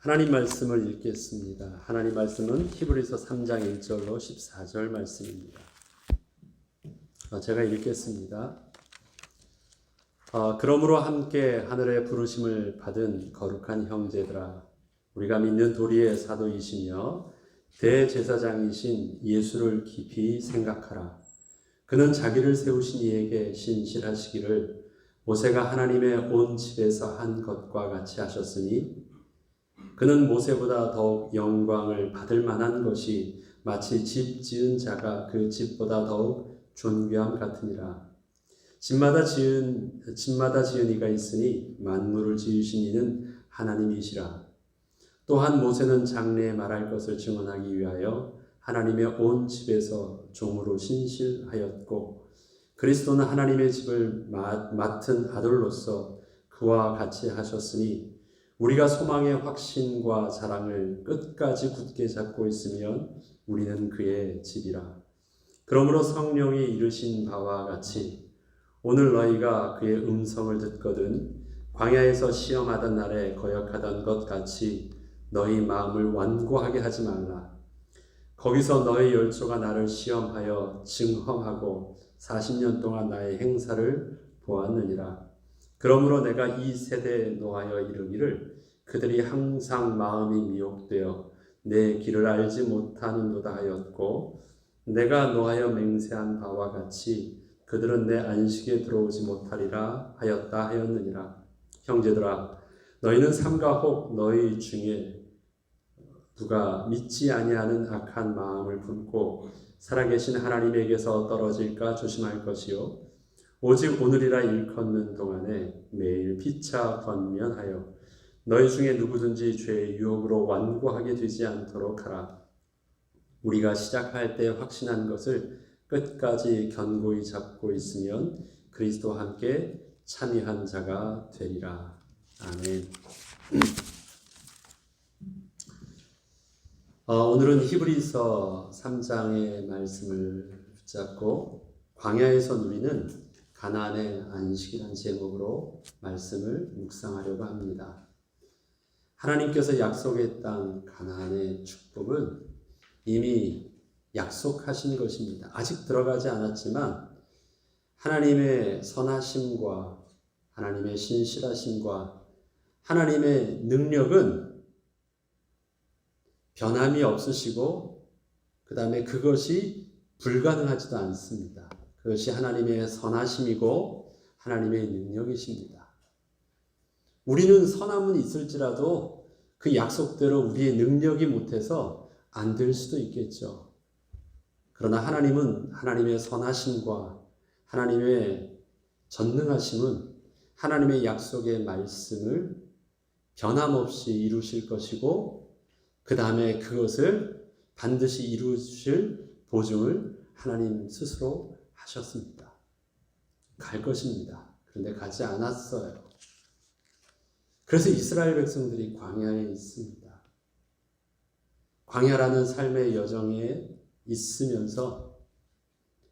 하나님 말씀을 읽겠습니다. 하나님 말씀은 히브리서 3장 1절로 14절 말씀입니다. 제가 읽겠습니다. 그러므로 함께 하늘의 부르심을 받은 거룩한 형제들아, 우리가 믿는 도리의 사도이시며 대제사장이신 예수를 깊이 생각하라. 그는 자기를 세우신 이에게 신실하시기를 모세가 하나님의 온 집에서 한 것과 같이 하셨으니, 그는 모세보다 더욱 영광을 받을 만한 것이 마치 집 지은 자가 그 집보다 더욱 존귀함 같으니라. 집마다 지은 이가 있으니 만물을 지으신 이는 하나님이시라. 또한 모세는 장래에 말할 것을 증언하기 위하여 하나님의 온 집에서 종으로 신실하였고, 그리스도는 하나님의 집을 맡은 아들로서 그와 같이 하셨으니, 우리가 소망의 확신과 자랑을 끝까지 굳게 잡고 있으면 우리는 그의 집이라. 그러므로 성령이 이르신 바와 같이 오늘 너희가 그의 음성을 듣거든 광야에서 시험하던 날에 거역하던 것 같이 너희 마음을 완고하게 하지 말라. 거기서 너희 열조가 나를 시험하여 증험하고 40년 동안 나의 행사를 보았느니라. 그러므로 내가 이 세대에 노하여 이르기를 그들이 항상 마음이 미혹되어 내 길을 알지 못하는도다 하였고, 내가 노하여 맹세한 바와 같이 그들은 내 안식에 들어오지 못하리라 하였다 하였느니라. 형제들아, 너희는 삼가 혹 너희 중에 누가 믿지 아니하는 악한 마음을 품고 살아계신 하나님에게서 떨어질까 조심할 것이요, 오직 오늘이라 일컫는 동안에 매일 피차 권면하여 너희 중에 누구든지 죄의 유혹으로 완고하게 되지 않도록 하라. 우리가 시작할 때 확신한 것을 끝까지 견고히 잡고 있으면 그리스도와 함께 참여한 자가 되리라. 아멘. 오늘은 히브리서 3장의 말씀을 붙잡고 광야에서 누리는 가나안의 안식이라는 제목으로 말씀을 묵상하려고 합니다. 하나님께서 약속의 땅 가나안의 축복은 이미 약속하신 것입니다. 아직 들어가지 않았지만 하나님의 선하심과 하나님의 신실하심과 하나님의 능력은 변함이 없으시고, 그 다음에 그것이 불가능하지도 않습니다. 그것이 하나님의 선하심이고 하나님의 능력이십니다. 우리는 선함은 있을지라도 그 약속대로 우리의 능력이 못해서 안 될 수도 있겠죠. 그러나 하나님은 하나님의 선하심과 하나님의 전능하심은 하나님의 약속의 말씀을 변함없이 이루실 것이고, 그 다음에 그것을 반드시 이루실 보증을 하나님 스스로 하셨습니다. 갈 것입니다. 그런데 가지 않았어요. 그래서 이스라엘 백성들이 광야에 있습니다. 광야라는 삶의 여정에 있으면서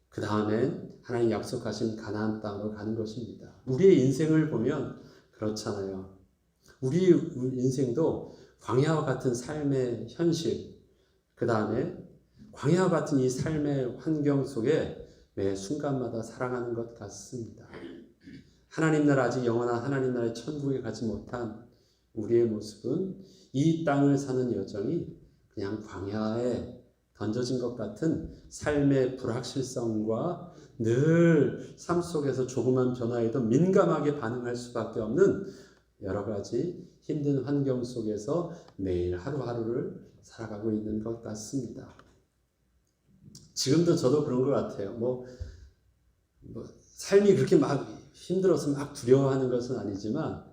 그 다음엔 하나님 약속하신 가나안 땅으로 가는 것입니다. 우리의 인생을 보면 그렇잖아요. 우리 인생도 광야와 같은 삶의 현실, 그 다음에 광야와 같은 이 삶의 환경 속에 매 순간마다 살아가는 것 같습니다. 하나님 나라, 아직 영원한 하나님 나라의 천국에 가지 못한 우리의 모습은 이 땅을 사는 여정이 그냥 광야에 던져진 것 같은 삶의 불확실성과 늘 삶 속에서 조그만 변화에도 민감하게 반응할 수밖에 없는 여러 가지 힘든 환경 속에서 매일 하루하루를 살아가고 있는 것 같습니다. 지금도 저도 그런 것 같아요. 삶이 그렇게 막 힘들어서 막 두려워하는 것은 아니지만,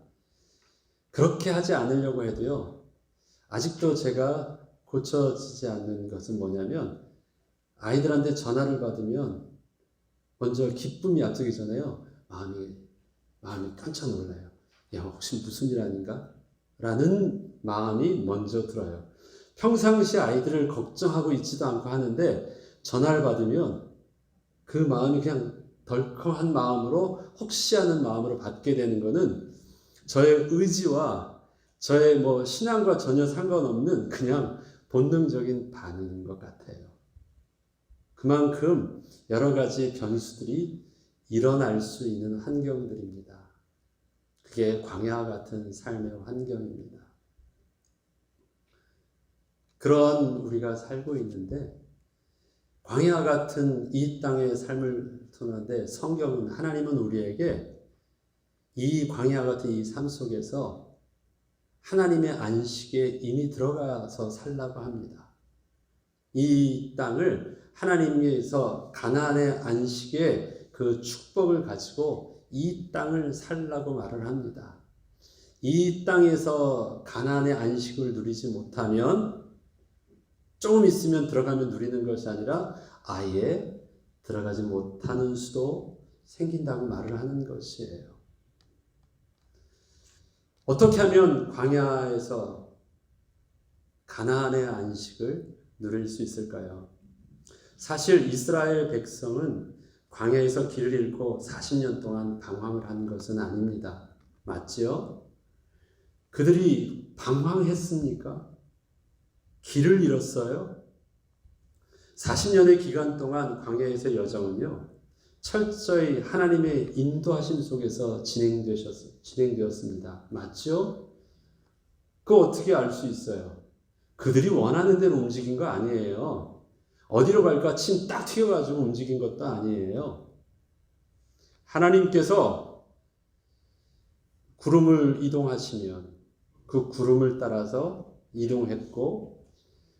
그렇게 하지 않으려고 해도요, 아직도 제가 고쳐지지 않는 것은 뭐냐면, 아이들한테 전화를 받으면 먼저 기쁨이 앞서기잖아요. 마음이 깜짝 놀라요. 야, 혹시 무슨 일 아닌가? 라는 마음이 먼저 들어요. 평상시 아이들을 걱정하고 있지도 않고 하는데 전화를 받으면 그 마음이 그냥 덜컥한 마음으로, 혹시 하는 마음으로 받게 되는 것은 저의 의지와 저의 신앙과 전혀 상관없는 그냥 본능적인 반응인 것 같아요. 그만큼 여러 가지 변수들이 일어날 수 있는 환경들입니다. 그게 광야 같은 삶의 환경입니다. 그런 우리가 살고 있는데 광야 같은 이 땅의 삶을 통하는데 성경은 하나님은 우리에게 이 광야 같은 이 삶 속에서 하나님의 안식에 이미 들어가서 살라고 합니다. 이 땅을 하나님께서 가나안의 안식의 그 축복을 가지고 이 땅을 살라고 말을 합니다. 이 땅에서 가나안의 안식을 누리지 못하면 조금 있으면 들어가면 누리는 것이 아니라 아예 들어가지 못하는 수도 생긴다고 말을 하는 것이에요. 어떻게 하면 광야에서 가나안의 안식을 누릴 수 있을까요? 사실 이스라엘 백성은 광야에서 길을 잃고 40년 동안 방황을 한 것은 아닙니다. 맞지요? 그들이 방황했습니까? 길을 잃었어요? 40년의 기간 동안 광야에서의 여정은요, 철저히 하나님의 인도하심 속에서 진행되었습니다. 맞죠? 그거 어떻게 알 수 있어요? 그들이 원하는 대로 움직인 거 아니에요. 어디로 갈까 침 딱 튀어가지고 움직인 것도 아니에요. 하나님께서 구름을 이동하시면 그 구름을 따라서 이동했고,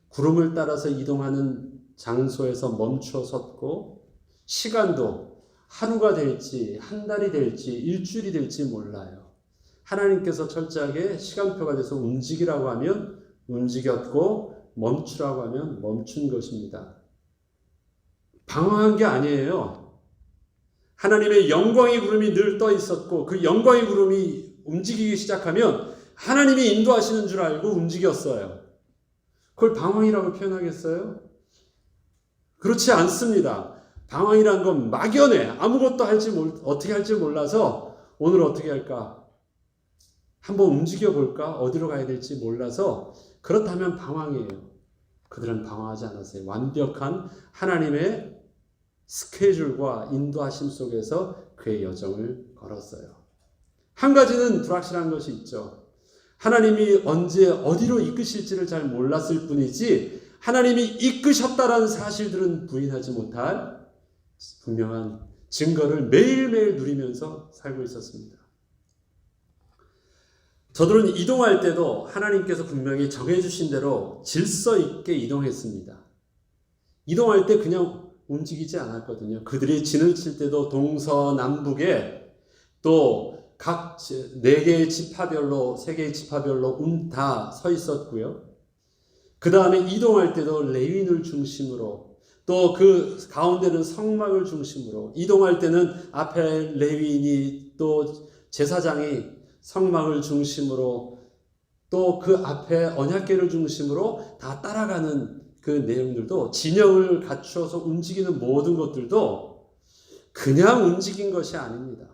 구름을 따라서 이동하는 장소에서 멈춰 섰고, 시간도 하루가 될지 한 달이 될지 일주일이 될지 몰라요. 하나님께서 철저하게 시간표가 돼서 움직이라고 하면 움직였고 멈추라고 하면 멈춘 것입니다. 방황한 게 아니에요. 하나님의 영광의 구름이 늘 떠 있었고 그 영광의 구름이 움직이기 시작하면 하나님이 인도하시는 줄 알고 움직였어요. 그걸 방황이라고 표현하겠어요? 그렇지 않습니다. 방황이란 건 막연해. 아무것도 어떻게 할지 몰라서 오늘 어떻게 할까? 한번 움직여 볼까? 어디로 가야 될지 몰라서 그렇다면 방황이에요. 그들은 방황하지 않았어요. 완벽한 하나님의 스케줄과 인도하심 속에서 그의 여정을 걸었어요. 한 가지는 불확실한 것이 있죠. 하나님이 언제 어디로 이끄실지를 잘 몰랐을 뿐이지 하나님이 이끄셨다라는 사실들은 부인하지 못할 분명한 증거를 매일매일 누리면서 살고 있었습니다. 저들은 이동할 때도 하나님께서 분명히 정해주신 대로 질서 있게 이동했습니다. 이동할 때 그냥 움직이지 않았거든요. 그들이 진을 칠 때도 동서남북에 또 각 4개의 지파별로 3개의 지파별로 다 서 있었고요. 그 다음에 이동할 때도 레위인을 중심으로 또 그 가운데는 성막을 중심으로 이동할 때는 앞에 레위인이 또 제사장이 성막을 중심으로 또 그 앞에 언약궤를 중심으로 다 따라가는 그 내용들도 진영을 갖추어서 움직이는 모든 것들도 그냥 움직인 것이 아닙니다.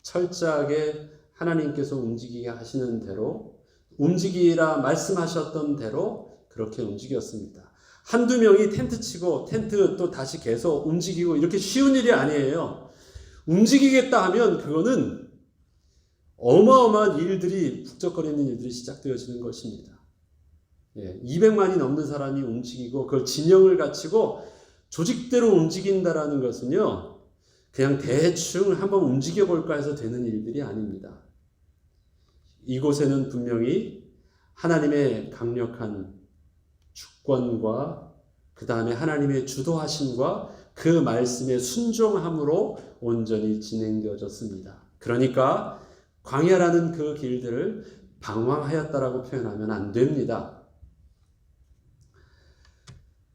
철저하게 하나님께서 움직이게 하시는 대로 움직이라 말씀하셨던 대로 그렇게 움직였습니다. 한두 명이 텐트 치고 텐트 또 다시 계속 움직이고 이렇게 쉬운 일이 아니에요. 움직이겠다 하면 그거는 어마어마한 일들이 북적거리는 일들이 시작되어지는 것입니다. 200만이 넘는 사람이 움직이고 그걸 진영을 갖추고 조직대로 움직인다라는 것은요. 그냥 대충 한번 움직여 볼까 해서 되는 일들이 아닙니다. 이곳에는 분명히 하나님의 강력한 주권과 그 다음에 하나님의 주도하심과 그 말씀의 순종함으로 온전히 진행되어졌습니다. 그러니까 광야라는 그 길들을 방황하였다라고 표현하면 안 됩니다.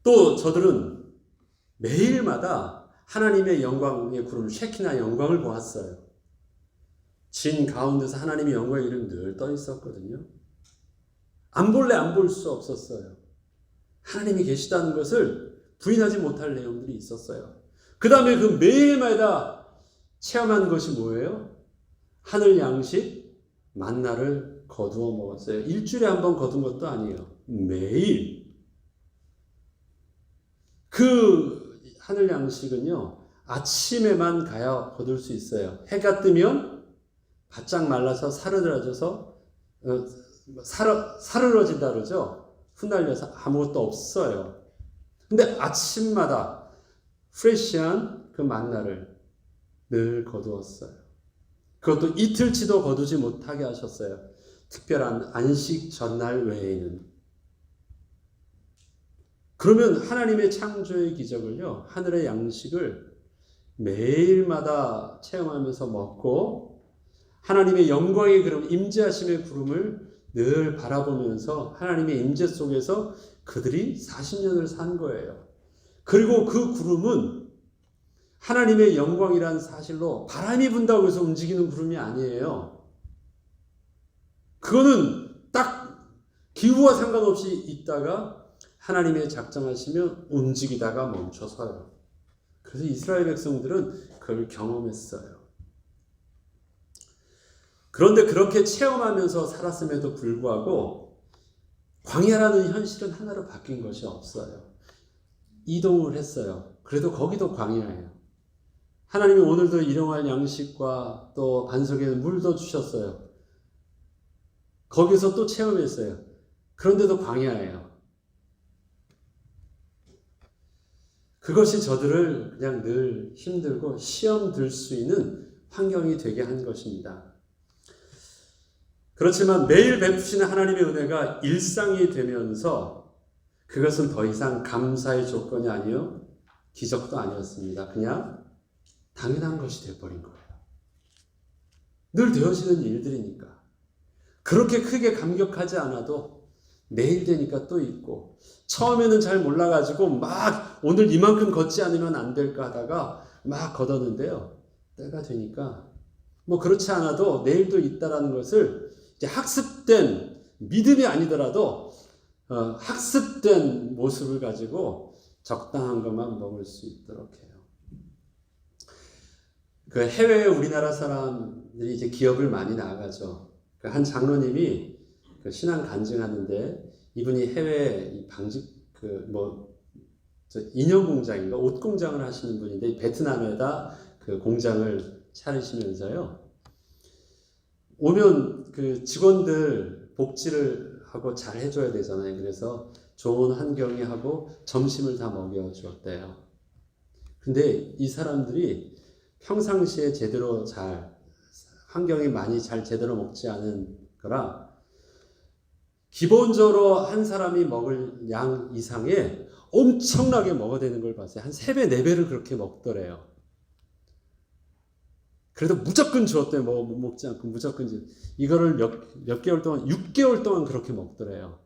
또 저들은 매일마다 하나님의 영광의 구름 쉐키나 영광을 보았어요. 진 가운데서 하나님의 영광의 이름이 늘 떠 있었거든요. 안 볼래 안 볼 수 없었어요. 하나님이 계시다는 것을 부인하지 못할 내용들이 있었어요. 그 다음에 그 매일마다 체험한 것이 뭐예요? 하늘 양식 만나를 거두어 먹었어요. 일주일에 한 번 거둔 것도 아니에요. 매일. 그 하늘 양식은요, 아침에만 가야 거둘 수 있어요. 해가 뜨면 바짝 말라서 사르러져서 사르러진다 그러죠. 흩날려서 아무것도 없어요. 근데 아침마다 프레시한 그 만나를 늘 거두었어요. 그것도 이틀치도 거두지 못하게 하셨어요. 특별한 안식 전날 외에는. 그러면 하나님의 창조의 기적을요, 하늘의 양식을 매일마다 체험하면서 먹고 하나님의 영광의 구름, 임재하심의 구름을 늘 바라보면서 하나님의 임재 속에서 그들이 40년을 산 거예요. 그리고 그 구름은 하나님의 영광이란 사실로 바람이 분다고 해서 움직이는 구름이 아니에요. 그거는 딱 기후와 상관없이 있다가 하나님의 작정하시면 움직이다가 멈춰서요. 그래서 이스라엘 백성들은 그걸 경험했어요. 그런데 그렇게 체험하면서 살았음에도 불구하고 광야라는 현실은 하나로 바뀐 것이 없어요. 이동을 했어요. 그래도 거기도 광야예요. 하나님이 오늘도 일용할 양식과 또 반석에는 물도 주셨어요. 거기서 또 체험했어요. 그런데도 광야예요. 그것이 저들을 그냥 늘 힘들고 시험 들 수 있는 환경이 되게 한 것입니다. 그렇지만 매일 베푸시는 하나님의 은혜가 일상이 되면서 그것은 더 이상 감사의 조건이 아니요 기적도 아니었습니다. 그냥 당연한 것이 되어버린 거예요. 늘 되어지는 일들이니까. 그렇게 크게 감격하지 않아도 매일 되니까 또 있고, 처음에는 잘 몰라가지고 막 오늘 이만큼 걷지 않으면 안 될까 하다가 막 걷었는데요. 때가 되니까 뭐 그렇지 않아도 내일도 있다라는 것을 이제 학습된 믿음이 아니더라도 학습된 모습을 가지고 적당한 것만 먹을 수 있도록 해요. 그 해외에 우리나라 사람들이 이제 기업을 많이 나가죠. 한 장로님이 그 신앙 간증하는데 이분이 해외 방직 인형 공장인가 옷 공장을 하시는 분인데 베트남에다 그 공장을 차리시면서요. 오면 그 직원들 복지를 하고 잘 해줘야 되잖아요. 그래서 좋은 환경에 하고 점심을 다 먹여줬대요. 근데 이 사람들이 평상시에 제대로 환경이 많이 잘 제대로 먹지 않은 거라 기본적으로 한 사람이 먹을 양 이상의 엄청나게 먹어야 되는 걸 봤어요. 한 3배, 4배를 그렇게 먹더래요. 그래도 무조건 주었대요. 먹지 않고 무조건 이거를 몇 개월 동안, 6개월 동안 그렇게 먹더래요.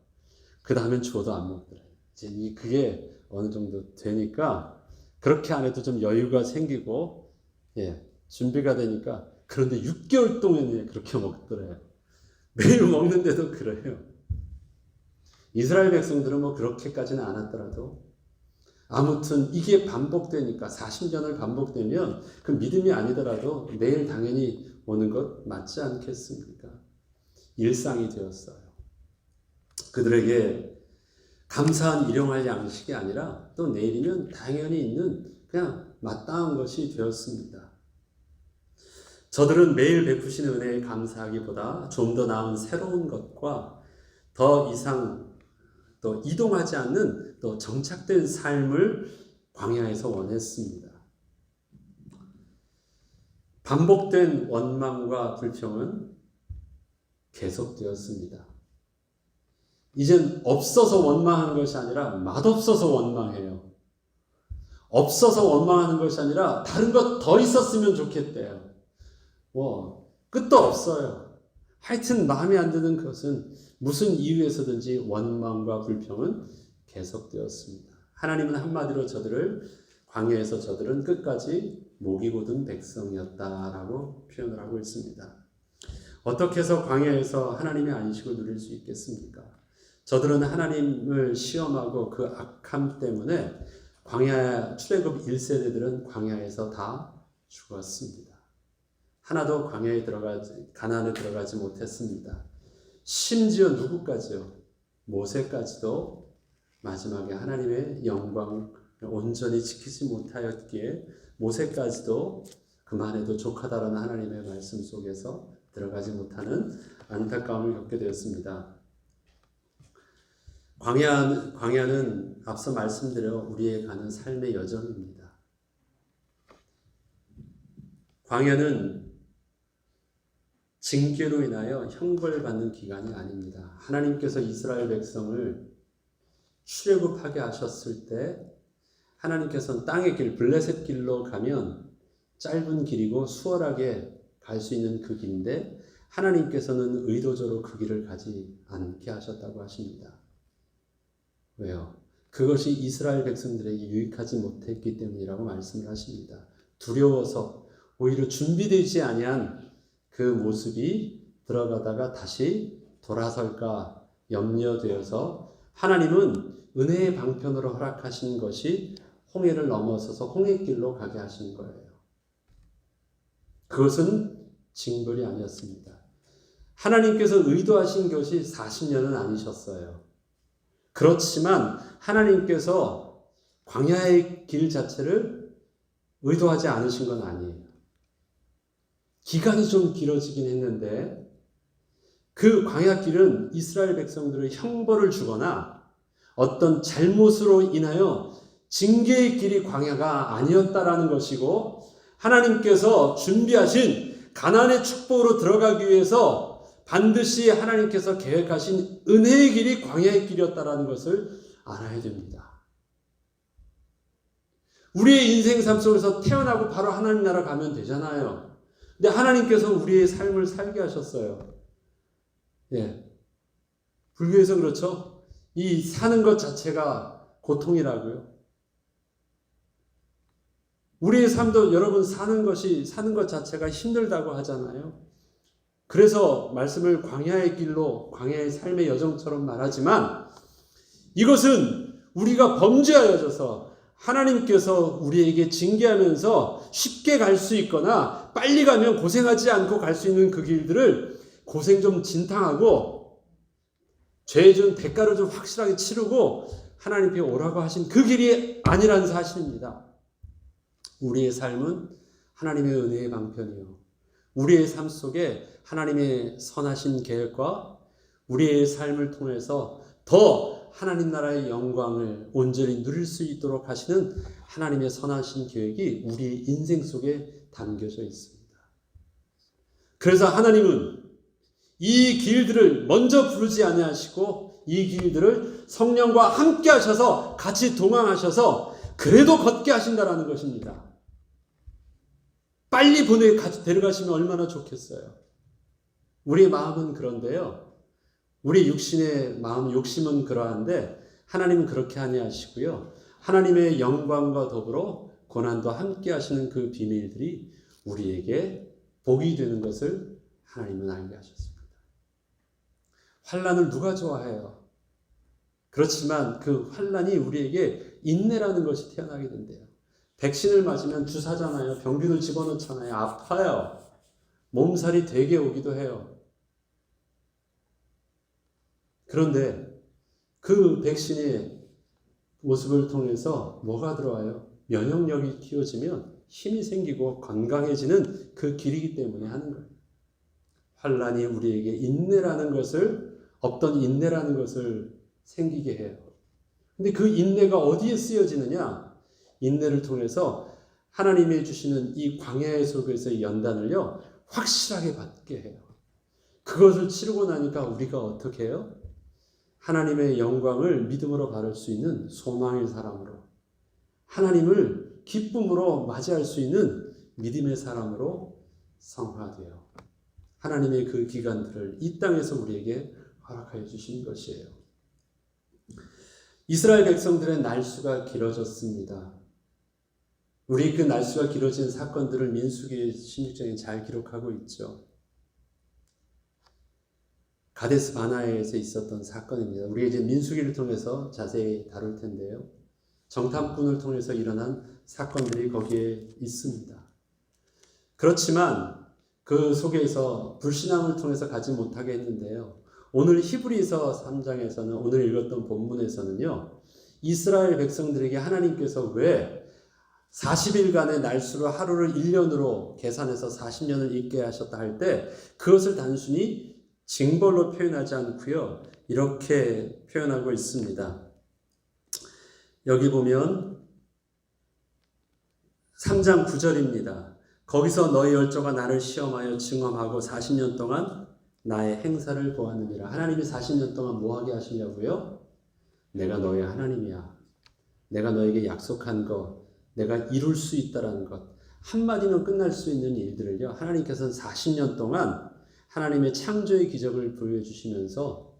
그 다음엔 줘도 안 먹더래요. 이제 그게 어느 정도 되니까 그렇게 안 해도 좀 여유가 생기고, 준비가 되니까 그런데 6개월 동안에 그렇게 먹더래요. 매일 먹는데도 그래요. 이스라엘 백성들은 뭐 그렇게까지는 않았더라도 아무튼 이게 반복되니까 40년을 반복되면 그 믿음이 아니더라도 내일 당연히 오는 것 맞지 않겠습니까? 일상이 되었어요. 그들에게 감사한 일용할 양식이 아니라 또 내일이면 당연히 있는 그냥 마땅한 것이 되었습니다. 저들은 매일 베푸시는 은혜에 감사하기보다 좀 더 나은 새로운 것과 더 이상 또 이동하지 않는 또 정착된 삶을 광야에서 원했습니다. 반복된 원망과 불평은 계속되었습니다. 이젠 없어서 원망하는 것이 아니라 맛없어서 원망해요. 없어서 원망하는 것이 아니라 다른 것 더 있었으면 좋겠대요. 끝도 없어요. 하여튼 마음에 안 드는 것은 무슨 이유에서든지 원망과 불평은 계속되었습니다. 하나님은 한마디로 광야에서 저들은 끝까지 목이 곧은 백성이었다라고 표현을 하고 있습니다. 어떻게 해서 광야에서 하나님의 안식을 누릴 수 있겠습니까? 저들은 하나님을 시험하고 그 악함 때문에 출애굽 1세대들은 광야에서 다 죽었습니다. 하나도 가나안에 들어가지 못했습니다. 심지어 누구까지요? 모세까지도 마지막에 하나님의 영광을 온전히 지키지 못하였기에 모세까지도 그만해도 족하다라는 하나님의 말씀 속에서 들어가지 못하는 안타까움을 겪게 되었습니다. 광야는 앞서 말씀드려 우리의 가는 삶의 여정입니다. 광야는 징계로 인하여 형벌받는 기간이 아닙니다. 하나님께서 이스라엘 백성을 출애굽하게 하셨을 때 하나님께서는 땅의 길, 블레셋 길로 가면 짧은 길이고 수월하게 갈 수 있는 그 길인데 하나님께서는 의도적으로 그 길을 가지 않게 하셨다고 하십니다. 왜요? 그것이 이스라엘 백성들에게 유익하지 못했기 때문이라고 말씀을 하십니다. 두려워서 오히려 준비되지 아니한 그 모습이 들어가다가 다시 돌아설까 염려되어서 하나님은 은혜의 방편으로 허락하신 것이 홍해를 넘어서서 홍해길로 가게 하신 거예요. 그것은 징벌이 아니었습니다. 하나님께서 의도하신 것이 40년은 아니셨어요. 그렇지만 하나님께서 광야의 길 자체를 의도하지 않으신 건 아니에요. 기간이 좀 길어지긴 했는데 그 광야길은 이스라엘 백성들의 형벌을 주거나 어떤 잘못으로 인하여 징계의 길이 광야가 아니었다라는 것이고 하나님께서 준비하신 가나안의 축복으로 들어가기 위해서 반드시 하나님께서 계획하신 은혜의 길이 광야의 길이었다라는 것을 알아야 됩니다. 우리의 인생 삶 속에서 태어나고 바로 하나님 나라 가면 되잖아요. 근데 하나님께서 우리의 삶을 살게 하셨어요. 예. 불교에서 그렇죠? 이 사는 것 자체가 고통이라고요. 우리의 삶도 여러분 사는 것 자체가 힘들다고 하잖아요. 그래서 말씀을 광야의 길로, 광야의 삶의 여정처럼 말하지만 이것은 우리가 범죄하여져서 하나님께서 우리에게 징계하면서 쉽게 갈 수 있거나 빨리 가면 고생하지 않고 갈 수 있는 그 길들을 고생 좀 진탕하고 죄 좀 대가를 좀 확실하게 치르고 하나님께 오라고 하신 그 길이 아니라는 사실입니다. 우리의 삶은 하나님의 은혜의 방편이요. 우리의 삶 속에 하나님의 선하신 계획과 우리의 삶을 통해서 더 하나님 나라의 영광을 온전히 누릴 수 있도록 하시는 하나님의 선하신 계획이 우리 인생 속에 담겨져 있습니다. 그래서 하나님은 이 길들을 먼저 부르지 아니하시고 이 길들을 성령과 함께 하셔서 같이 동행하셔서 그래도 걷게 하신다라는 것입니다. 빨리 데려가시면 얼마나 좋겠어요. 우리의 마음은 그런데요. 우리 육신의 마음, 욕심은 그러한데 하나님은 그렇게 아니하시고요. 하나님의 영광과 더불어 고난도 함께 하시는 그 비밀들이 우리에게 복이 되는 것을 하나님은 알게 하셨습니다. 환난을 누가 좋아해요? 그렇지만 그 환난이 우리에게 인내라는 것이 태어나게 된대요. 백신을 맞으면 주사잖아요. 병균을 집어넣잖아요. 아파요. 몸살이 되게 오기도 해요. 그런데 그 백신의 모습을 통해서 뭐가 들어와요? 면역력이 키워지면 힘이 생기고 건강해지는 그 길이기 때문에 하는 거예요. 환난이 우리에게 없던 인내라는 것을 생기게 해요. 근데 그 인내가 어디에 쓰여지느냐? 인내를 통해서 하나님이 주시는 이 광야의 속에서의 연단을요, 확실하게 받게 해요. 그것을 치르고 나니까 우리가 어떻게 해요? 하나님의 영광을 믿음으로 바를 수 있는 소망의 사람으로, 하나님을 기쁨으로 맞이할 수 있는 믿음의 사람으로 성화되어 하나님의 그 기간들을 이 땅에서 우리에게 허락하여 주신 것이에요. 이스라엘 백성들의 날수가 길어졌습니다. 우리 그 날수가 길어진 사건들을 민수기 16장에 잘 기록하고 있죠. 가데스 바나에서 있었던 사건입니다. 우리가 이제 민수기를 통해서 자세히 다룰 텐데요. 정탐꾼을 통해서 일어난 사건들이 거기에 있습니다. 그렇지만 그 속에서 불신앙을 통해서 가지 못하게 했는데요. 오늘 히브리서 3장에서는 오늘 읽었던 본문에서는요. 이스라엘 백성들에게 하나님께서 왜 40일간의 날수로 하루를 1년으로 계산해서 40년을 있게 하셨다 할 때 그것을 단순히 징벌로 표현하지 않고요. 이렇게 표현하고 있습니다. 여기 보면 3장 9절입니다. 거기서 너희 열조가 나를 시험하여 증험하고 40년 동안 나의 행사를 보았느니라. 하나님이 40년 동안 뭐 하게 하시냐고요? 내가 너의 하나님이야. 내가 너에게 약속한 것, 내가 이룰 수 있다라는 것, 한마디면 끝날 수 있는 일들을요. 하나님께서는 40년 동안 하나님의 창조의 기적을 보여주시면서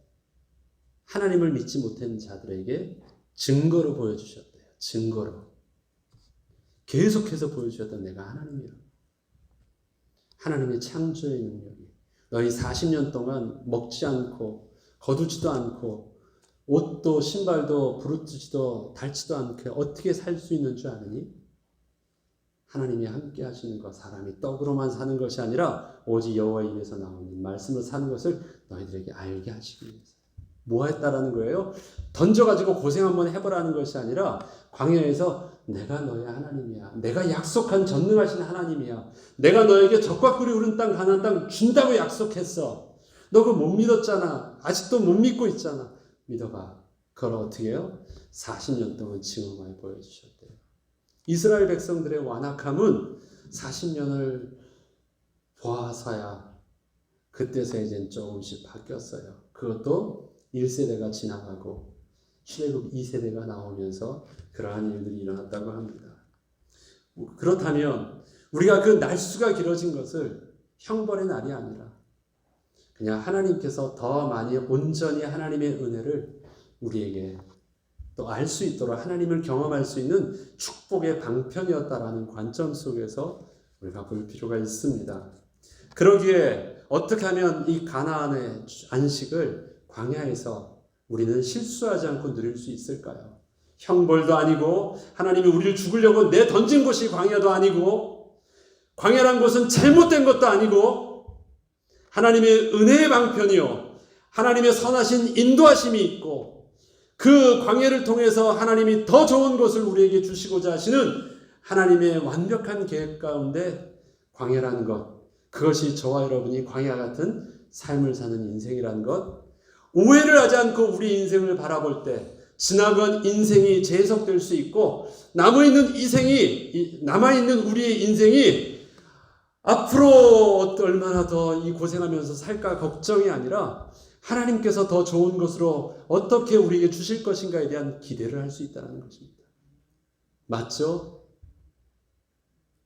하나님을 믿지 못한 자들에게 증거로 보여주셨대요. 증거로. 계속해서 보여주셨던 내가 하나님이야. 하나님의 창조의 능력이. 너희 40년 동안 먹지 않고 거두지도 않고 옷도 신발도 부르지도 닳지도 않게 어떻게 살 수 있는 줄 아느니? 하나님이 함께 하시는 것, 사람이 떡으로만 사는 것이 아니라 오직 여호와의 입에서 나오는 말씀을 사는 것을 너희들에게 알게 하시기 위해서. 뭐 했다라는 거예요? 던져가지고 고생 한번 해보라는 것이 아니라 광야에서 내가 너의 하나님이야. 내가 약속한 전능하신 하나님이야. 내가 너에게 적과 꿀이 흐른 땅 가나안 땅 준다고 약속했어. 너 그거 못 믿었잖아. 아직도 못 믿고 있잖아. 믿어봐. 그걸 어떻게 해요? 40년 동안 증언하여 보여주셨대요. 이스라엘 백성들의 완악함은 40년을 보아서야 그때서 이제 조금씩 바뀌었어요. 그것도 1세대가 지나가고 출애굽 2세대가 나오면서 그러한 일들이 일어났다고 합니다. 그렇다면 우리가 그 날수가 길어진 것을 형벌의 날이 아니라 그냥 하나님께서 더 많이 온전히 하나님의 은혜를 우리에게 또 알 수 있도록 하나님을 경험할 수 있는 축복의 방편이었다라는 관점 속에서 우리가 볼 필요가 있습니다. 그러기에 어떻게 하면 이 가나안의 안식을 광야에서 우리는 실수하지 않고 누릴 수 있을까요? 형벌도 아니고 하나님이 우리를 죽으려고 내던진 곳이 광야도 아니고 광야란 곳은 잘못된 것도 아니고 하나님의 은혜의 방편이요 하나님의 선하신 인도하심이 있고 그 광야를 통해서 하나님이 더 좋은 것을 우리에게 주시고자 하시는 하나님의 완벽한 계획 가운데 광야라는 것, 그것이 저와 여러분이 광야 같은 삶을 사는 인생이라는 것, 오해를 하지 않고 우리 인생을 바라볼 때 지나간 인생이 재해석될 수 있고 남아있는 우리의 인생이 앞으로 얼마나 더 이 고생하면서 살까 걱정이 아니라 하나님께서 더 좋은 것으로 어떻게 우리에게 주실 것인가에 대한 기대를 할 수 있다는 것입니다. 맞죠?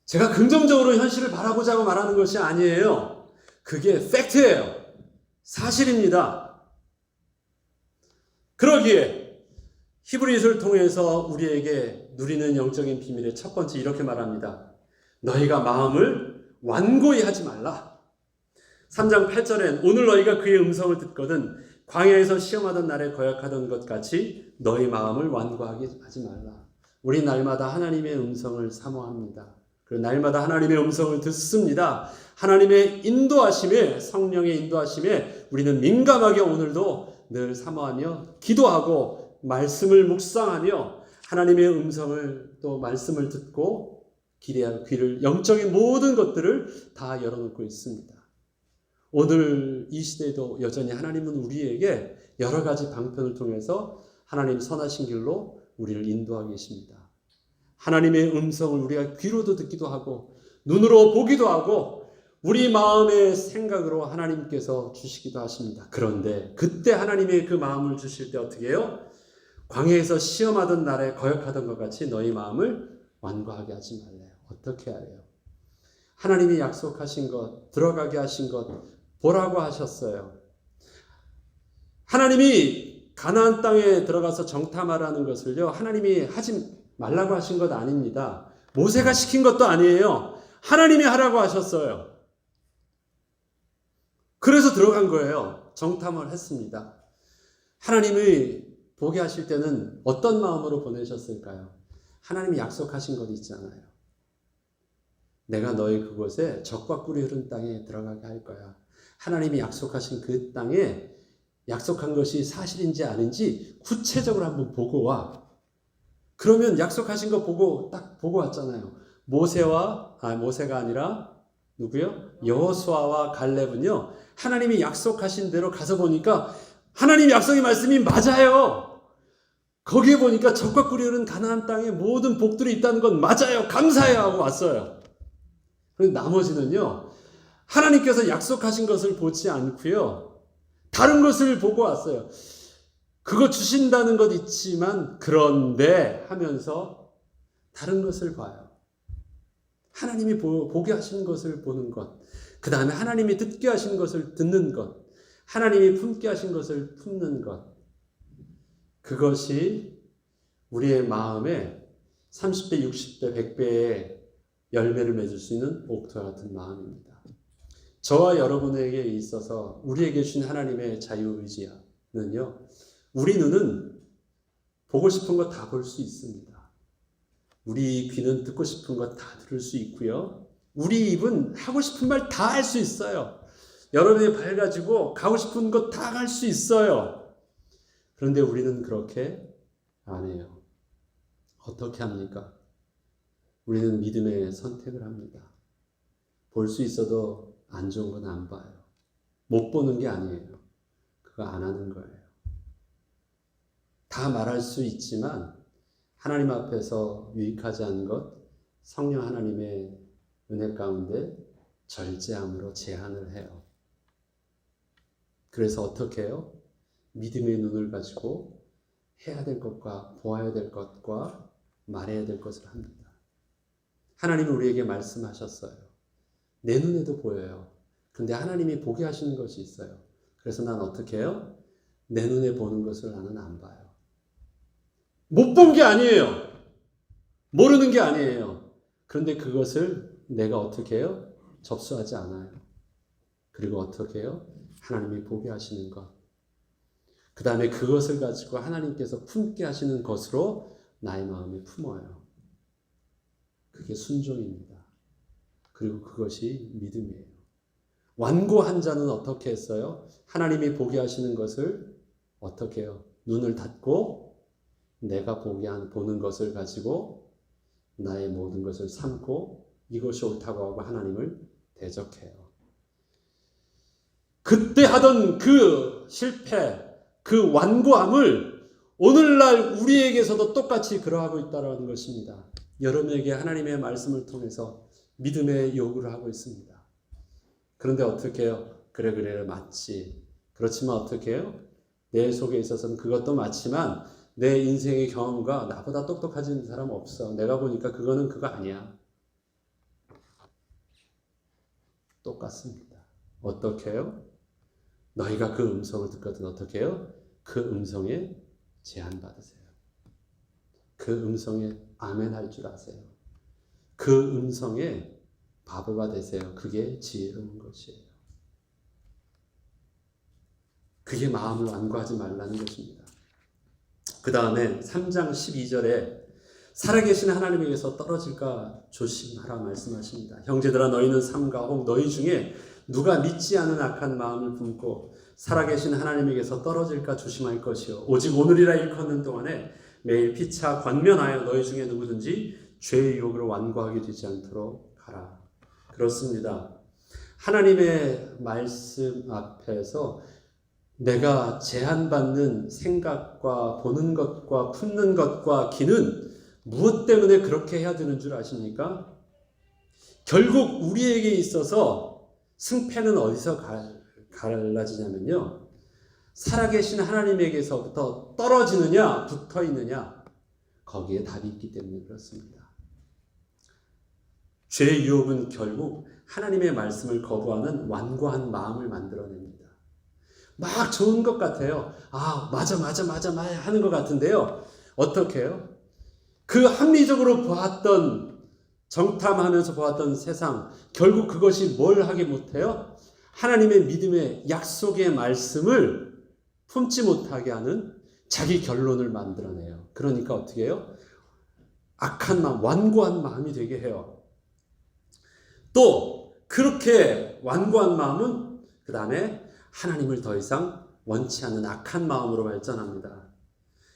제가 긍정적으로 현실을 바라보자 고 말하는 것이 아니에요. 그게 팩트예요. 사실입니다. 그러기에 히브리서를 통해서 우리에게 누리는 영적인 비밀의 첫 번째 이렇게 말합니다. 너희가 마음을 완고히 하지 말라. 3장 8절엔 오늘 너희가 그의 음성을 듣거든 광야에서 시험하던 날에 거역하던 것 같이 너희 마음을 완고하게 하지 말라. 우리 날마다 하나님의 음성을 사모합니다. 그리고 날마다 하나님의 음성을 듣습니다. 하나님의 인도하심에 성령의 인도하심에 우리는 민감하게 오늘도 늘 사모하며 기도하고 말씀을 묵상하며 하나님의 음성을 또 말씀을 듣고 기대할 귀를 영적인 모든 것들을 다 열어놓고 있습니다. 오늘 이 시대에도 여전히 하나님은 우리에게 여러 가지 방편을 통해서 하나님 선하신 길로 우리를 인도하고 계십니다. 하나님의 음성을 우리가 귀로도 듣기도 하고 눈으로 보기도 하고 우리 마음의 생각으로 하나님께서 주시기도 하십니다. 그런데 그때 하나님의 그 마음을 주실 때 어떻게 해요? 광야에서 시험하던 날에 거역하던 것 같이 너희 마음을 완고하게 하지 말래요. 어떻게 하래요? 하나님이 약속하신 것, 들어가게 하신 것 보라고 하셨어요. 하나님이 가나안 땅에 들어가서 정탐하라는 것을요, 하나님이 하지 말라고 하신 것 아닙니다. 모세가 시킨 것도 아니에요. 하나님이 하라고 하셨어요. 그래서 들어간 거예요. 정탐을 했습니다. 하나님이 보게 하실 때는 어떤 마음으로 보내셨을까요? 하나님이 약속하신 것 있잖아요. 내가 너희 그곳에 젖과 꿀이 흐른 땅에 들어가게 할 거야. 하나님이 약속하신 그 땅에 약속한 것이 사실인지 아닌지 구체적으로 한번 보고 와. 그러면 약속하신 거 보고 딱 보고 왔잖아요. 모세가 아니라 누구요? 여호수아와 갈렙은요. 하나님이 약속하신 대로 가서 보니까 하나님 약속의 말씀이 맞아요. 거기에 보니까 적과 꿀이 흐르는 가나안 땅에 모든 복들이 있다는 건 맞아요. 감사해요 하고 왔어요. 그런데 나머지는요. 하나님께서 약속하신 것을 보지 않고요. 다른 것을 보고 왔어요. 그거 주신다는 것 있지만 그런데 하면서 다른 것을 봐요. 하나님이 보게 하신 것을 보는 것. 그 다음에 하나님이 듣게 하신 것을 듣는 것. 하나님이 품게 하신 것을 품는 것. 그것이 우리의 마음에 30배, 60배, 100배의 열매를 맺을 수 있는 옥토와 같은 마음입니다. 저와 여러분에게 있어서 우리에게 주신 하나님의 자유의지는요. 우리 눈은 보고 싶은 거 다 볼 수 있습니다. 우리 귀는 듣고 싶은 거 다 들을 수 있고요. 우리 입은 하고 싶은 말 다 할 수 있어요. 여러분의 발 가지고 가고 싶은 거 다 갈 수 있어요. 그런데 우리는 그렇게 안 해요. 어떻게 합니까? 우리는 믿음의 선택을 합니다. 볼 수 있어도 안 좋은 건 안 봐요. 못 보는 게 아니에요. 그거 안 하는 거예요. 다 말할 수 있지만 하나님 앞에서 유익하지 않은 것, 성령 하나님의 은혜 가운데 절제함으로 제한을 해요. 그래서 어떻게 해요? 믿음의 눈을 가지고 해야 될 것과 보아야 될 것과 말해야 될 것을 합니다. 하나님은 우리에게 말씀하셨어요. 내 눈에도 보여요. 근데 하나님이 보게 하시는 것이 있어요. 그래서 난 어떻게 해요? 내 눈에 보는 것을 나는 안 봐요. 못 본 게 아니에요. 모르는 게 아니에요. 그런데 그것을 내가 어떻게 해요? 접수하지 않아요. 그리고 어떻게 해요? 하나님이 보게 하시는 것. 그 다음에 그것을 가지고 하나님께서 품게 하시는 것으로 나의 마음에 품어요. 그게 순종입니다. 그리고 그것이 믿음이에요. 완고한 자는 어떻게 했어요? 하나님이 보게 하시는 것을 어떻게 해요? 눈을 닫고 내가 보는 것을 가지고 나의 모든 것을 삼고 이것이 옳다고 하고 하나님을 대적해요. 그때 하던 그 실패, 그 완고함을 오늘날 우리에게서도 똑같이 그러하고 있다는 것입니다. 여러분에게 하나님의 말씀을 통해서 믿음의 요구를 하고 있습니다. 그런데 어떻게 해요? 그래 맞지. 그렇지만 어떻게 해요? 내 속에 있어서는 그것도 맞지만 내 인생의 경험과 나보다 똑똑해진 사람 없어. 내가 보니까 그거는 그거 아니야. 똑같습니다. 어떻게 해요? 너희가 그 음성을 듣거든 어떻게 해요? 그 음성에 제한받으세요. 그 음성에 아멘 할 줄 아세요. 그 음성에 바보가 되세요. 그게 지혜로운 것이에요. 그게 마음을 완고하지 말라는 것입니다. 그 다음에 3장 12절에 살아계신 하나님에게서 떨어질까 조심하라 말씀하십니다. 형제들아 너희는 삼가 혹 너희 중에 누가 믿지 않은 악한 마음을 품고 살아계신 하나님에게서 떨어질까 조심할 것이요 오직 오늘이라 일컫는 동안에 매일 피차 권면하여 너희 중에 누구든지 죄의 유혹으로 완고하게 되지 않도록 하라. 그렇습니다. 하나님의 말씀 앞에서 내가 제한받는 생각과 보는 것과 품는 것과 기는 무엇 때문에 그렇게 해야 되는 줄 아십니까? 결국 우리에게 있어서 승패는 어디서 갈라지냐면요. 살아계신 하나님에게서부터 떨어지느냐 붙어 있느냐 거기에 답이 있기 때문에 그렇습니다. 죄의 유혹은 결국 하나님의 말씀을 거부하는 완고한 마음을 만들어냅니다. 막 좋은 것 같아요. 맞아 하는 것 같은데요. 어떻게 해요? 그 합리적으로 보았던 정탐하면서 보았던 세상 결국 그것이 뭘 하게 못해요? 하나님의 믿음의 약속의 말씀을 품지 못하게 하는 자기 결론을 만들어내요. 그러니까 어떻게 해요? 악한 마음, 완고한 마음이 되게 해요. 또 그렇게 완고한 마음은 그 다음에 하나님을 더 이상 원치 않는 악한 마음으로 발전합니다.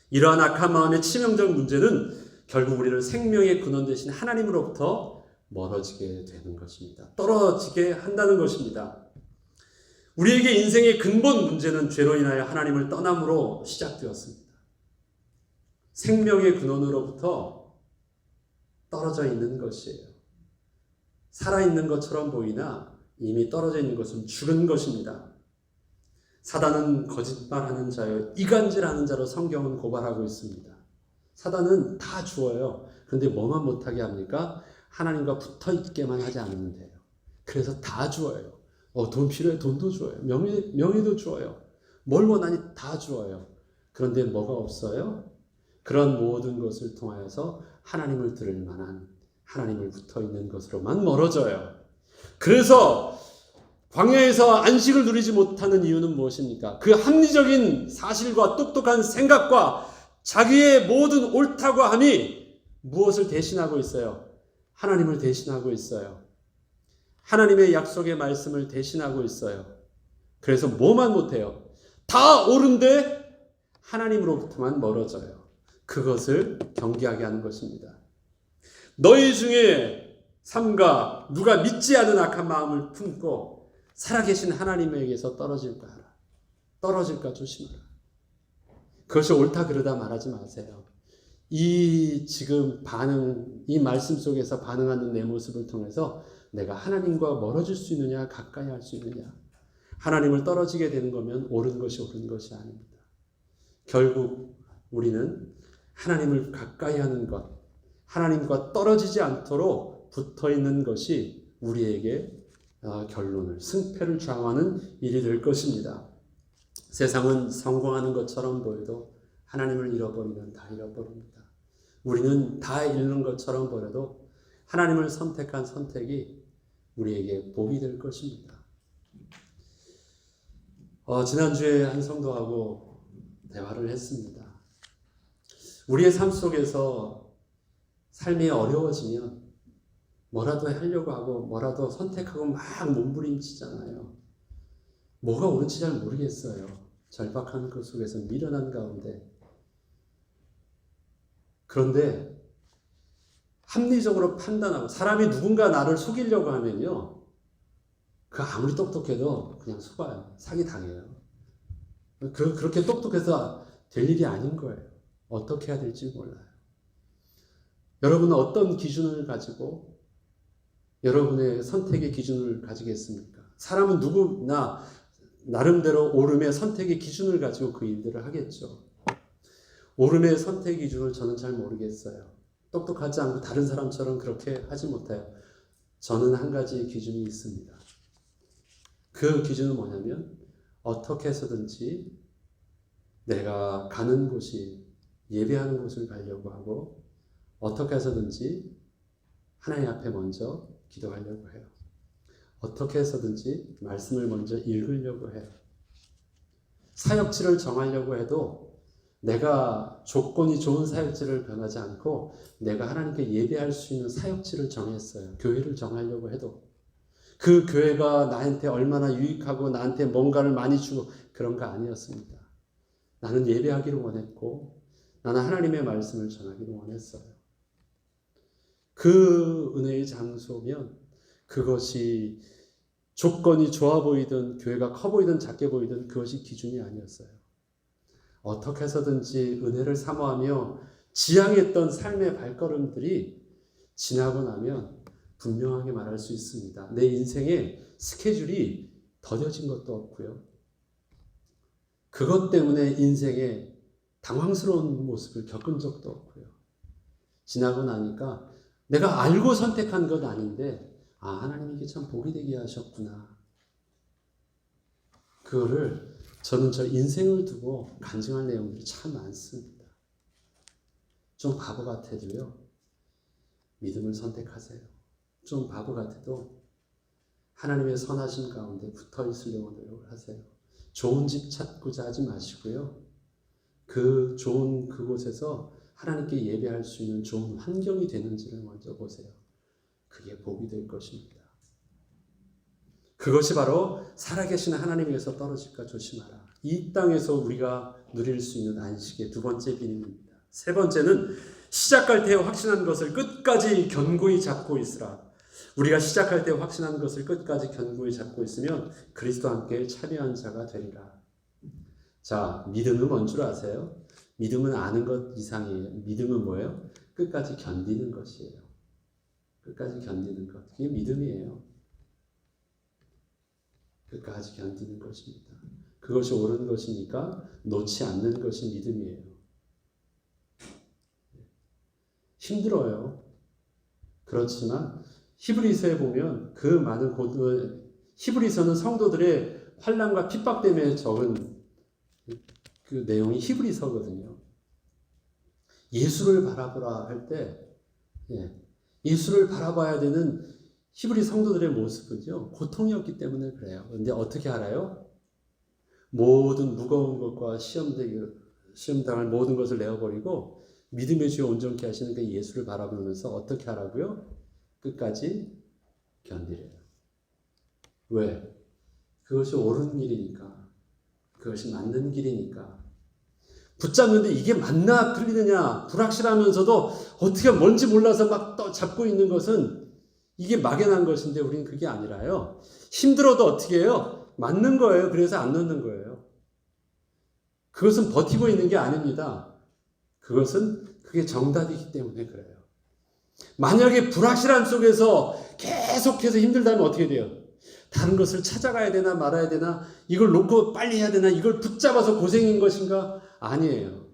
이러한 악한 마음의 치명적 문제는 결국 우리를 생명의 근원 되신 하나님으로부터 멀어지게 되는 것입니다. 떨어지게 한다는 것입니다. 우리에게 인생의 근본 문제는 죄로 인하여 하나님을 떠남으로 시작되었습니다. 생명의 근원으로부터 떨어져 있는 것이에요. 살아있는 것처럼 보이나 이미 떨어져 있는 것은 죽은 것입니다. 사단은 거짓말하는 자요, 이간질하는 자로 성경은 고발하고 있습니다. 사단은 다 주어요. 그런데 뭐만 못하게 합니까? 하나님과 붙어있게만 하지 않으면 돼요. 그래서 다 주어요. 돈 필요해? 돈도 주어요. 명예도 주어요. 뭘 원하니 다 주어요. 그런데 뭐가 없어요? 그런 모든 것을 통하여서 하나님을 들을 만한, 하나님을 붙어있는 것으로만 멀어져요. 그래서 광야에서 안식을 누리지 못하는 이유는 무엇입니까? 그 합리적인 사실과 똑똑한 생각과 자기의 모든 옳다고 함이 무엇을 대신하고 있어요? 하나님을 대신하고 있어요. 하나님의 약속의 말씀을 대신하고 있어요. 그래서 뭐만 못해요? 다 옳은데 하나님으로부터만 멀어져요. 그것을 경계하게 하는 것입니다. 너희 중에 삼가 누가 믿지 않은 악한 마음을 품고 살아계신 하나님에게서 떨어질까 조심하라. 그것이 옳다 그르다 말하지 마세요. 이 지금 이 말씀 속에서 반응하는 내 모습을 통해서 내가 하나님과 멀어질 수 있느냐, 가까이 할 수 있느냐. 하나님을 떨어지게 되는 거면 옳은 것이 아닙니다. 결국 우리는 하나님을 가까이 하는 것, 하나님과 떨어지지 않도록 붙어 있는 것이 우리에게 승패를 좌우하는 일이 될 것입니다. 세상은 성공하는 것처럼 보여도 하나님을 잃어버리면 다 잃어버립니다. 우리는 다 잃는 것처럼 보여도 하나님을 선택한 선택이 우리에게 복이 될 것입니다. 지난주에 한 성도하고 대화를 했습니다. 우리의 삶 속에서 삶이 어려워지면 뭐라도 하려고 하고 뭐라도 선택하고 막 몸부림치잖아요. 뭐가 옳은지 잘 모르겠어요. 절박한 그 속에서 미련한 가운데. 그런데 합리적으로 판단하고 사람이 누군가 나를 속이려고 하면요. 그 아무리 똑똑해도 그냥 속아요. 사기당해요. 그렇게 똑똑해서 될 일이 아닌 거예요. 어떻게 해야 될지 몰라요. 여러분은 어떤 기준을 가지고 여러분의 선택의 기준을 가지겠습니까? 사람은 누구나 나름대로 옳음의 선택의 기준을 가지고 그 일들을 하겠죠. 옳음의 선택 기준을 저는 잘 모르겠어요. 똑똑하지 않고 다른 사람처럼 그렇게 하지 못해요. 저는 한 가지 기준이 있습니다. 그 기준은 뭐냐면 어떻게 해서든지 내가 가는 곳이 예배하는 곳을 가려고 하고 어떻게 해서든지 하나님 앞에 먼저 기도하려고 해요. 어떻게 해서든지 말씀을 먼저 읽으려고 해요. 사역지를 정하려고 해도 내가 조건이 좋은 사역지를 변하지 않고 내가 하나님께 예배할 수 있는 사역지를 정했어요. 교회를 정하려고 해도 그 교회가 나한테 얼마나 유익하고 나한테 뭔가를 많이 주고 그런 거 아니었습니다. 나는 예배하기를 원했고 나는 하나님의 말씀을 전하기를 원했어요. 그 은혜의 장소면 그것이 조건이 좋아 보이든 교회가 커 보이든 작게 보이든 그것이 기준이 아니었어요. 어떻게 해서든지 은혜를 사모하며 지향했던 삶의 발걸음들이 지나고 나면 분명하게 말할 수 있습니다. 내 인생에 스케줄이 더뎌진 것도 없고요. 그것 때문에 인생에 당황스러운 모습을 겪은 적도 없고요. 지나고 나니까 내가 알고 선택한 건 아닌데 하나님이 이게 참 복이 되게 하셨구나. 그거를 저는 저 인생을 두고 간증할 내용들이 참 많습니다. 좀 바보 같아도요. 믿음을 선택하세요. 좀 바보 같아도 하나님의 선하신 가운데 붙어 있으려고 노력을 하세요. 좋은 집 찾고자 하지 마시고요. 그 좋은 그곳에서 하나님께 예배할 수 있는 좋은 환경이 되는지를 먼저 보세요. 그게 복이 될 것입니다. 그것이 바로 살아계신 하나님에게서 떨어질까 조심하라. 이 땅에서 우리가 누릴 수 있는 안식의 두 번째 비밀입니다. 세 번째는 시작할 때 확신한 것을 끝까지 견고히 잡고 있으라. 우리가 시작할 때 확신한 것을 끝까지 견고히 잡고 있으면 그리스도와 함께 참여한 자가 되리라. 자, 믿음은 뭔 줄 아세요? 믿음은 아는 것 이상이에요. 믿음은 뭐예요? 끝까지 견디는 것이에요. 끝까지 견디는 것. 그게 믿음이에요. 끝까지 견디는 것입니다. 그것이 옳은 것이니까 놓지 않는 것이 믿음이에요. 힘들어요. 그렇지만 히브리서에 보면 그 많은 히브리서는 성도들의 환난과 핍박 때문에 적은 그 내용이 히브리서거든요. 예수를 바라보라 할 때 예수를 바라봐야 되는 히브리 성도들의 모습은요, 고통이었기 때문에 그래요. 그런데 어떻게 알아요? 모든 무거운 것과 시험당할 모든 것을 내어버리고 믿음의 주에 온전케 하시는 그 예수를 바라보면서 어떻게 하라고요? 끝까지 견디래요. 왜? 그것이 옳은 길이니까. 그것이 맞는 길이니까. 붙잡는데 이게 맞나 틀리느냐 불확실하면서도 어떻게 뭔지 몰라서 막 잡고 있는 것은 이게 막연한 것인데 우리는 그게 아니라요. 힘들어도 어떻게 해요? 맞는 거예요. 그래서 안 놓는 거예요. 그것은 버티고 있는 게 아닙니다. 그게 정답이기 때문에 그래요. 만약에 불확실한 속에서 계속해서 힘들다면 어떻게 돼요? 다른 것을 찾아가야 되나 말아야 되나? 이걸 놓고 빨리 해야 되나? 이걸 붙잡아서 고생인 것인가? 아니에요.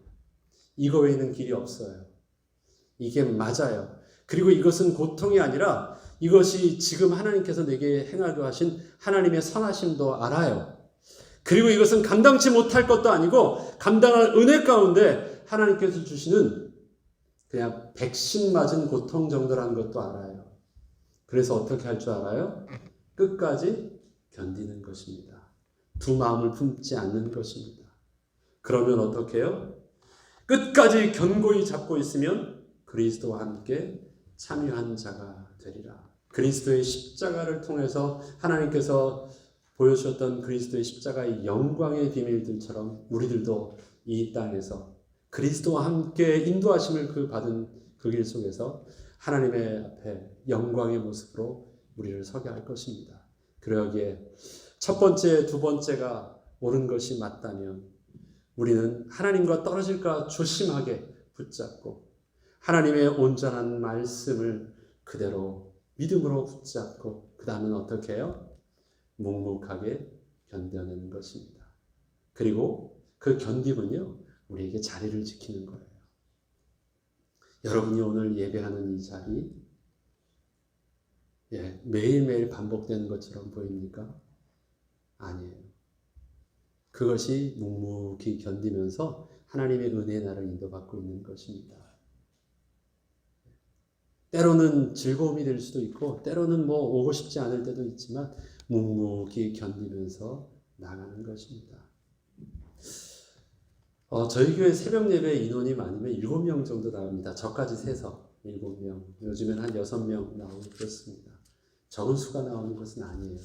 이거 외에는 길이 없어요. 이게 맞아요. 그리고 이것은 고통이 아니라 이것이 지금 하나님께서 내게 행하려 하신 하나님의 선하심도 알아요. 그리고 이것은 감당치 못할 것도 아니고 감당할 은혜 가운데 하나님께서 주시는 그냥 백신 맞은 고통 정도라는 것도 알아요. 그래서 어떻게 할 줄 알아요? 끝까지 견디는 것입니다. 두 마음을 품지 않는 것입니다. 그러면 어떻게 해요? 끝까지 견고히 잡고 있으면 그리스도와 함께 참여한 자가 되리라. 그리스도의 십자가를 통해서 하나님께서 보여주셨던 그리스도의 십자가의 영광의 비밀들처럼 우리들도 이 땅에서 그리스도와 함께 인도하심을 받은 그 길 속에서 하나님의 앞에 영광의 모습으로 우리를 서게 할 것입니다. 그러기에 첫 번째, 두 번째가 옳은 것이 맞다면 우리는 하나님과 떨어질까 조심하게 붙잡고 하나님의 온전한 말씀을 그대로 믿음으로 붙잡고 그 다음은 어떻게 해요? 묵묵하게 견뎌내는 것입니다. 그리고 그 견딤은요, 우리에게 자리를 지키는 거예요. 여러분이 오늘 예배하는 이 자리, 매일매일 반복되는 것처럼 보입니까? 아니에요. 그것이 묵묵히 견디면서 하나님의 은혜의 나를 인도받고 있는 것입니다. 때로는 즐거움이 될 수도 있고 때로는 오고 싶지 않을 때도 있지만 묵묵히 견디면서 나가는 것입니다. 저희 교회 새벽 예배 인원이 많으면 7명 정도 나옵니다. 저까지 세서 7명. 요즘엔 한 6명 나오고 그렇습니다. 적은 수가 나오는 것은 아니에요.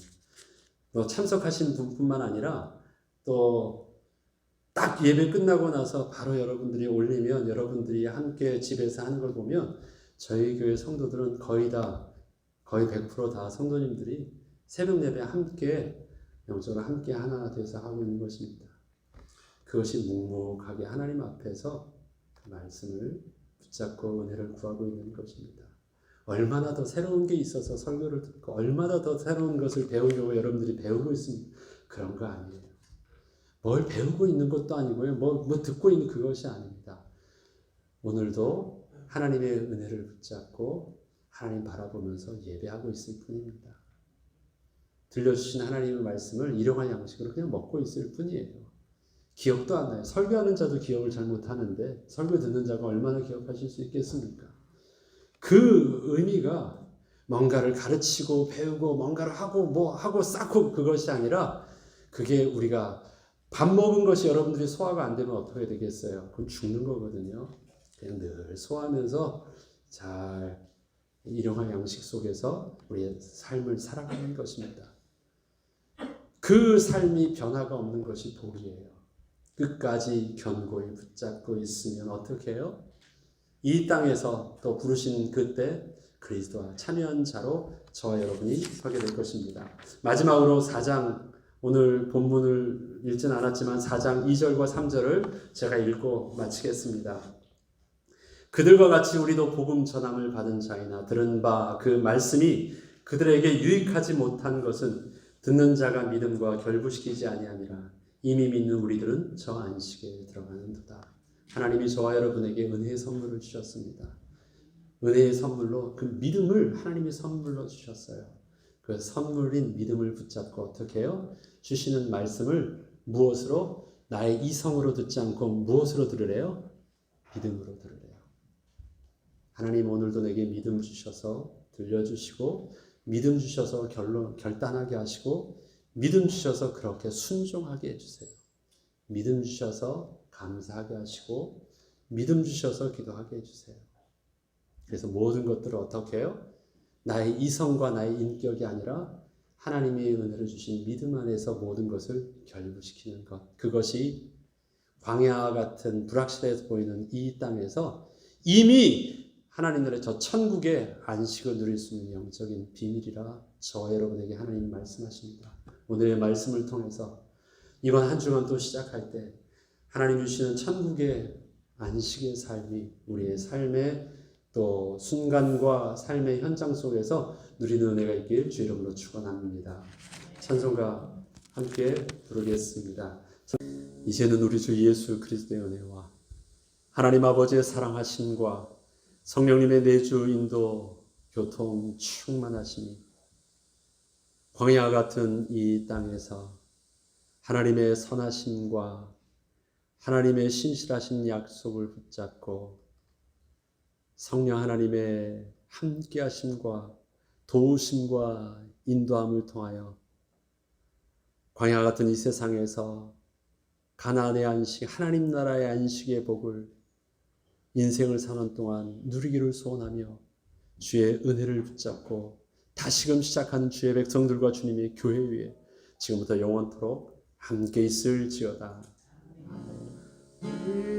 참석하신 분뿐만 아니라 또 딱 예배 끝나고 나서 바로 여러분들이 올리면 여러분들이 함께 집에서 하는 걸 보면 저희 교회 성도들은 거의 100% 다 성도님들이 새벽 예배 함께 영적으로 함께 하나 돼서 하고 있는 것입니다. 그것이 묵묵하게 하나님 앞에서 그 말씀을 붙잡고 은혜를 구하고 있는 것입니다. 얼마나 더 새로운 게 있어서 설교를 듣고 얼마나 더 새로운 것을 배우려고 여러분들이 배우고 있습니다. 그런 거 아니에요. 뭘 배우고 있는 것도 아니고요. 뭐 듣고 있는 그것이 아닙니다. 오늘도 하나님의 은혜를 붙잡고 하나님 바라보면서 예배하고 있을 뿐입니다. 들려주신 하나님의 말씀을 일용할 양식으로 그냥 먹고 있을 뿐이에요. 기억도 안 나요. 설교하는 자도 기억을 잘 못하는데 설교 듣는 자가 얼마나 기억하실 수 있겠습니까? 그 의미가 뭔가를 가르치고 배우고 뭔가를 하고 쌓고 그것이 아니라 그게 우리가 밥 먹은 것이 여러분들이 소화가 안 되면 어떻게 되겠어요? 그건 죽는 거거든요. 그냥 늘 소화하면서 잘 일용할 양식 속에서 우리의 삶을 살아가는 것입니다. 그 삶이 변화가 없는 것이 복이에요. 끝까지 견고히 붙잡고 있으면 어떻게 해요? 이 땅에서 또 부르신 그때 그리스도와 참여한 자로 저와 여러분이 서게 될 것입니다. 마지막으로 4장, 오늘 본문을 읽지는 않았지만 4장 2절과 3절을 제가 읽고 마치겠습니다. 그들과 같이 우리도 복음 전함을 받은 자이나 들은 바 그 말씀이 그들에게 유익하지 못한 것은 듣는 자가 믿음과 결부시키지 아니함이라. 이미 믿는 우리들은 저 안식에 들어가는도다. 하나님이 저와 여러분에게 은혜의 선물을 주셨습니다. 은혜의 선물로 그 믿음을 하나님이 선물로 주셨어요. 그 선물인 믿음을 붙잡고 어떻게 해요? 주시는 말씀을 무엇으로? 나의 이성으로 듣지 않고 무엇으로 들으래요? 믿음으로 들으래요. 하나님 오늘도 내게 믿음 주셔서 들려주시고 믿음 주셔서 결단하게 하시고 믿음 주셔서 그렇게 순종하게 해주세요. 믿음 주셔서 감사하게 하시고 믿음 주셔서 기도하게 해주세요. 그래서 모든 것들을 어떻게 해요? 나의 이성과 나의 인격이 아니라 하나님의 은혜를 주신 믿음 안에서 모든 것을 결부시키는 것. 그것이 광야 같은 불확실해 보이는 이 땅에서 이미 하나님 나라의 저 천국의 안식을 누릴 수 있는 영적인 비밀이라 저와 여러분에게 하나님 말씀하십니다. 오늘의 말씀을 통해서 이번 한 주간 또 시작할 때 하나님 주시는 천국의 안식의 삶이 우리의 삶의 또 순간과 삶의 현장 속에서 누리는 은혜가 있길 주 이름으로 축원합니다. 찬송가 함께 부르겠습니다. 이제는 우리 주 예수 그리스도의 은혜와 하나님 아버지의 사랑하심과 성령님의 내주 인도 교통 충만하심이 광야 같은 이 땅에서 하나님의 선하심과 하나님의 신실하신 약속을 붙잡고 성령 하나님의 함께하심과 도우심과 인도함을 통하여 광야 같은 이 세상에서 가나안의 안식, 하나님 나라의 안식의 복을 인생을 사는 동안 누리기를 소원하며 주의 은혜를 붙잡고 다시금 시작하는 주의 백성들과 주님의 교회 위에 지금부터 영원토록 함께 있을지어다. 아멘.